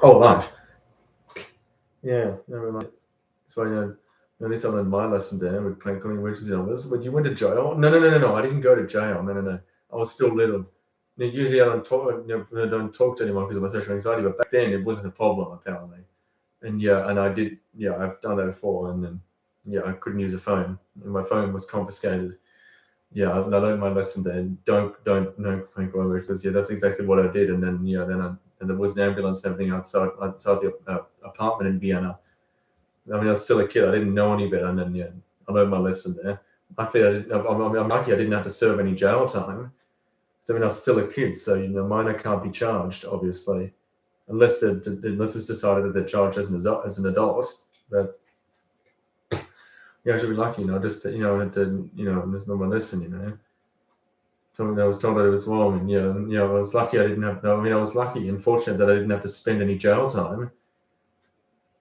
Oh, life. Yeah, never mind. So at least I learned my lesson there with playing coming witches and others. But you went to jail? No. I didn't go to jail. No. I was still little. Usually I don't talk. I don't talk to anyone because of my social anxiety. But back then it wasn't a problem apparently. And yeah, and I did. Yeah, I've done that before. And then yeah, I couldn't use a phone. And my phone was confiscated. Yeah, I learned my lesson there. Don't no prank call because yeah, that's exactly what I did. And then yeah, and there was an ambulance and everything outside the apartment in Vienna. I mean, I was still a kid. I didn't know any better, and then yeah, I learned my lesson there. Luckily, I'm lucky I didn't have to serve any jail time. So I mean, I was still a kid, so minor can't be charged, obviously, unless it's decided that they're charged as an adult. But yeah, I should be lucky, just I had to, just know my lesson, I was told that it was wrong, and I was lucky I didn't have. No, I mean, I was lucky and fortunate that I didn't have to spend any jail time.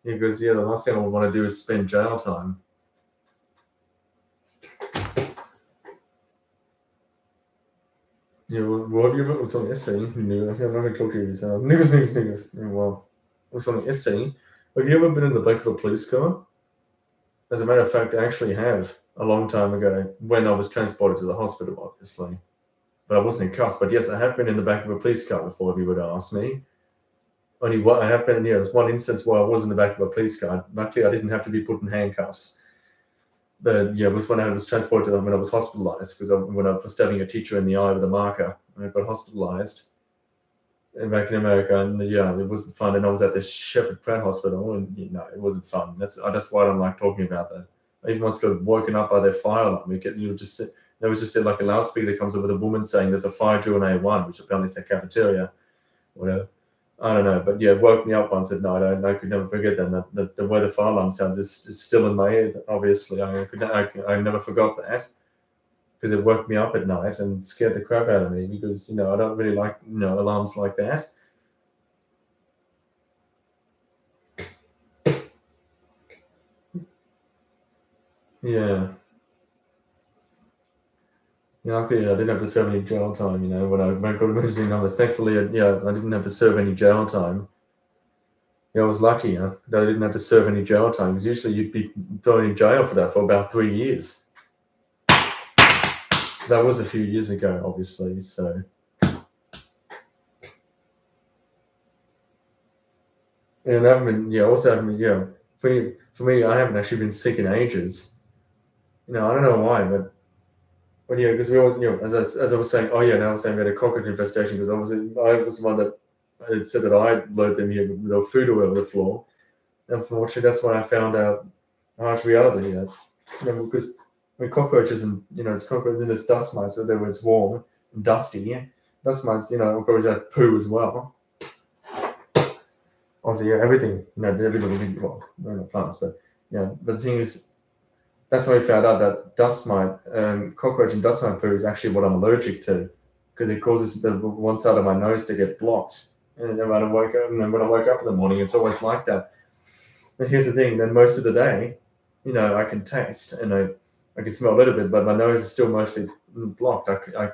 Because the last thing I would want to do is spend jail time. What have you ever, what's on essay? I'm not going to talk to you. Niggas. Yeah, well, what's on the essay? Have you ever been in the back of a police car? As a matter of fact, I actually have a long time ago when I was transported to the hospital, obviously. But I wasn't in cuffs. But yes, I have been in the back of a police car before, if you were to ask me. Only what I have been, there's one instance where I was in the back of a police car. Luckily, I didn't have to be put in handcuffs. But yeah, it was when I was transported when I was hospitalized because when I was stabbing a teacher in the eye with a marker. I got hospitalized back in America, and yeah, it wasn't fun. And I was at the Shepherd Pratt Hospital, and it wasn't fun. That's why I don't like talking about that. I even once got woken up by their fire alarm. There was just like a loudspeaker that comes over the woman saying there's a fire drill in A1, which apparently is a cafeteria, whatever. I don't know, but yeah, it woke me up once at night. I could never forget that. The way the fire alarm sounded is still in my head. Obviously, I never forgot that because it woke me up at night and scared the crap out of me because I don't really like alarms like that. Yeah. Luckily, I didn't have to serve any jail time. When I got emergency numbers, thankfully, I didn't have to serve any jail time. Yeah, I was lucky that I didn't have to serve any jail time because usually you'd be thrown in jail for that for about 3 years. That was a few years ago, obviously. So. And I haven't been, also haven't been, for me, I haven't actually been sick in ages. I don't know why, but yeah, because we all, as I was saying, oh yeah, now I was saying we had a cockroach infestation because obviously I was the one that had said that I lured them here with the food all over the floor. Unfortunately, that's when I found out harsh reality here. Because with cockroaches and it's cockroach and it's dust mites, so there it's warm and dusty. Dust mites, cockroaches have poo as well. Obviously, yeah, everything, everybody, well, not plants, but but the thing is, that's when we found out that dust mite, cockroach and dust mite poo is actually what I'm allergic to because it causes one side of my nose to get blocked. And then when I wake up in the morning, it's always like that. But here's the thing: then most of the day, I can taste and I can smell a little bit, but my nose is still mostly blocked. I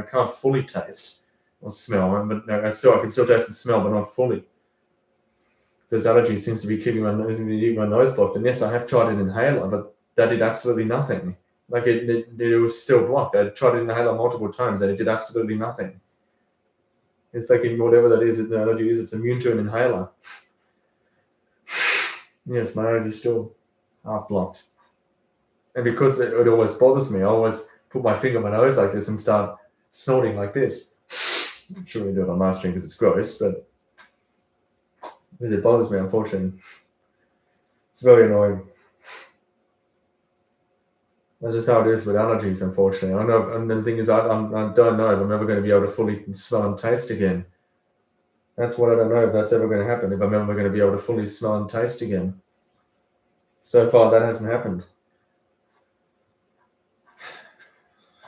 can't fully taste or smell, but I can still taste and smell, but not fully. This allergy seems to be keeping my nose blocked. And yes, I have tried an inhaler, but that did absolutely nothing. Like it was still blocked. I tried an inhaler multiple times, and it did absolutely nothing. It's like whatever that is, the allergy is, it's immune to an inhaler. Yes, my nose is still half blocked. And because it always bothers me, I always put my finger on my nose like this and start snorting like this. I'm sure we do it on live stream because it's gross, but because it bothers me, unfortunately. It's very annoying. That's just how it is with allergies, unfortunately. I know, and the thing is, I don't know if I'm ever going to be able to fully smell and taste again. That's what I don't know if that's ever going to happen, if I'm ever going to be able to fully smell and taste again. So far, that hasn't happened.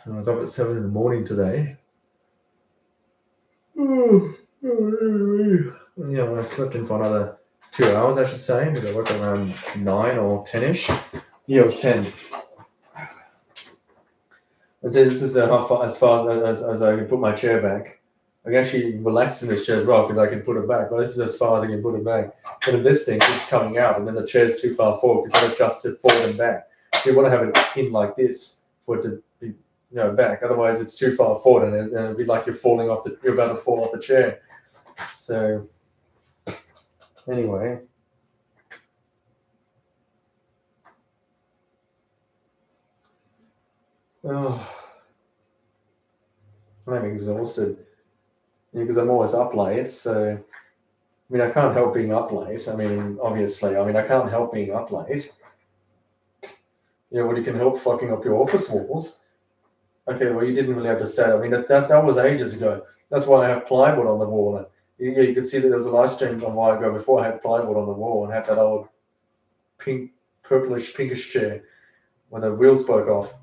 I was up at 7 in the morning today. I slept in for another 2 hours, I should say, because I woke up around 9 or 10-ish. Yeah, it was 10. And so this is as far as I can put my chair back. I can actually relax in this chair as well because I can put it back. Well, this is as far as I can put it back. But in this thing, it's coming out, and then the chair's too far forward because I adjust it forward and back. So you want to have it in like this for it to be, back. Otherwise, it's too far forward, and it'll be like you're about to fall off the chair. So anyway. Oh, I'm exhausted because I'm always up late. So, I mean, I can't help being up late. I mean, obviously, I can't help being up late. Well, you can help fucking up your office walls. Okay, well, you didn't really have to say it. I mean, that was ages ago. That's why I have plywood on the wall. You could see that there was a live stream a while ago before I had plywood on the wall and had that old pink, purplish, pinkish chair when the wheels broke off.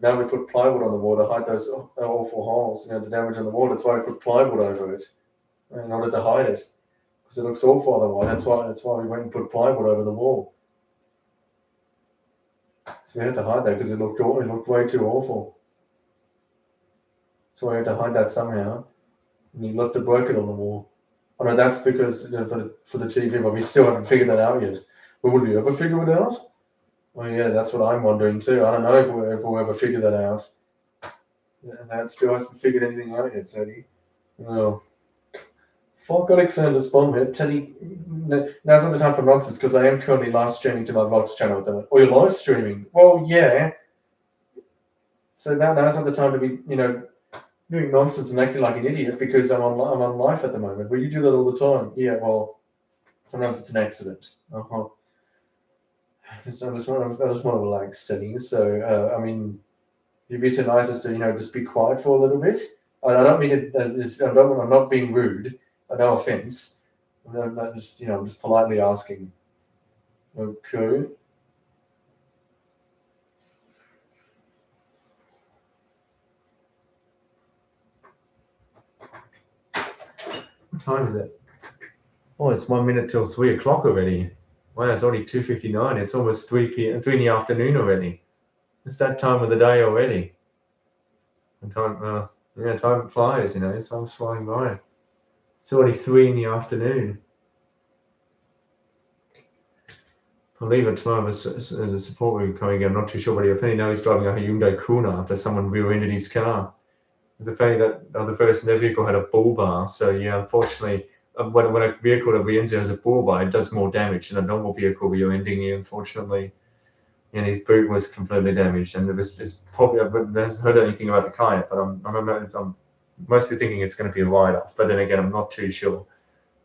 Now we put plywood on the wall to hide those awful holes, the damage on the wall. That's why we put plywood over it in order to hide it, because it looks awful otherwise. That's why we went and put plywood over the wall. So we had to hide that because it looked way too awful. So we had to hide that somehow. And you left the blanket on the wall. Oh no, that's because for the TV, but we still haven't figured that out yet. But would we ever figure it out? Well, yeah, that's what I'm wondering too. I don't know if we'll ever figure that out. Yeah, that still hasn't figured anything out yet, Teddy. Oh. Fuck Alexander's bomb hit. Teddy, now's not the time for nonsense because I am currently live streaming to my vlogs channel at the moment. Or you're live streaming? Well, yeah. So now's not the time to be, doing nonsense and acting like an idiot because I'm on live at the moment. Well, you do that all the time. Yeah, well, sometimes it's an accident. Uh-huh. I just want to relax, Teddy. So, I mean, you'd be so nice as to, just be quiet for a little bit. I don't mean it as I'm not being rude. No offense. I'm just politely asking. Okay. What time is it? Oh, it's 1 minute till 3 o'clock already. Wow, it's only 2:59. It's almost 3 p.m. 3 in the afternoon already. It's that time of the day already. And time flies. Time's flying by. It's already 3 in the afternoon. I'll leave it tomorrow as a support room coming in. I'm not too sure, but if any now he's driving a Hyundai Kona after someone rear-ended his car. It's apparently that the other person in their vehicle had a bull bar. So yeah, unfortunately, when a vehicle that rear-ends you has a bull bar, it does more damage than a normal vehicle rear-ending you, unfortunately. And his boot was completely damaged, and it's probably I hasn't heard anything about the car yet, but I'm mostly thinking it's going to be a write-off. But then again, I'm not too sure.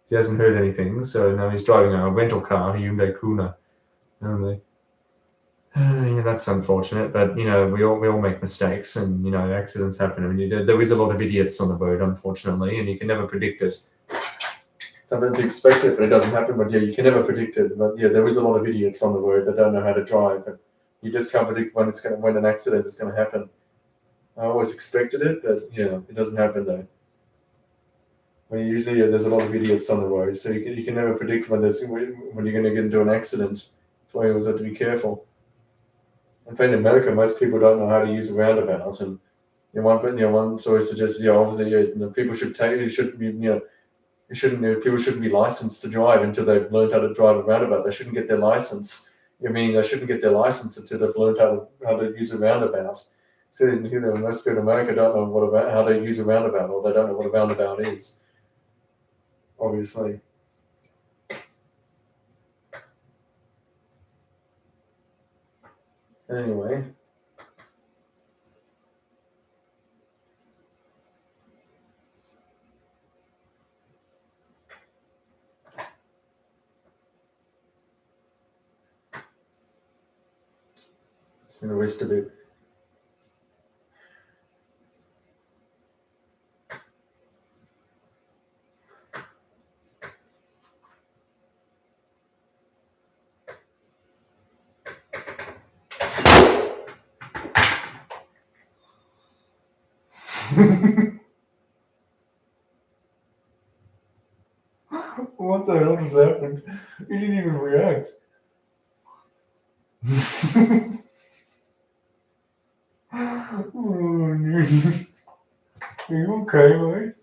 He hasn't heard anything, so now he's driving a rental car, a Hyundai Kona. Yeah, that's unfortunate, but we all make mistakes, and accidents happen. I mean, there is a lot of idiots on the road, unfortunately, and you can never predict it. Sometimes you expect it, but it doesn't happen. But yeah, you can never predict it. But yeah, there is a lot of idiots on the road that don't know how to drive, and you just can't predict when an accident is going to happen. I always expected it, but it doesn't happen though. Well, usually there's a lot of idiots on the road, so you can never predict when you're going to get into an accident. That's why you always have to be careful. In fact, in America, most people don't know how to use a roundabout, and one sort of suggested, obviously, people should people shouldn't be licensed to drive until they've learned how to drive a roundabout. They shouldn't get their license. They shouldn't get their license until they've learned how to use a roundabout. So most people in America don't know how to use a roundabout, or they don't know what a roundabout is. Obviously. Anyway. And the rest of it. What the hell just happened? He didn't even react. Oh, no. Are you okay, mate?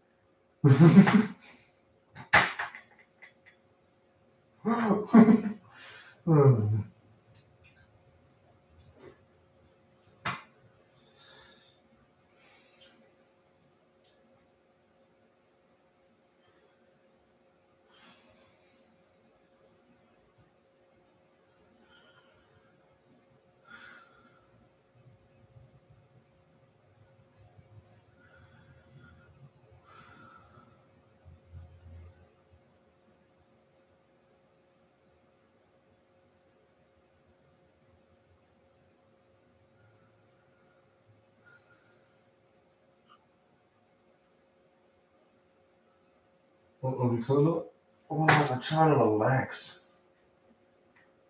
I'm trying to relax.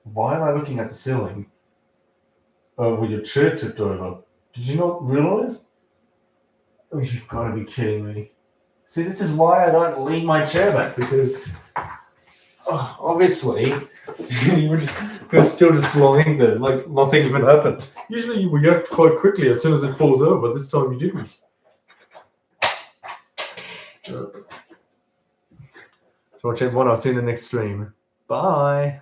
Why am I looking at the ceiling? With your chair tipped over. Did you not realize? Oh, you've got to be kidding me. See, this is why I don't lean my chair back, because obviously you were still just lying there, like nothing even happened. Usually you react quite quickly as soon as it falls over, but this time you didn't. So watch everyone, I'll see you in the next stream. Bye.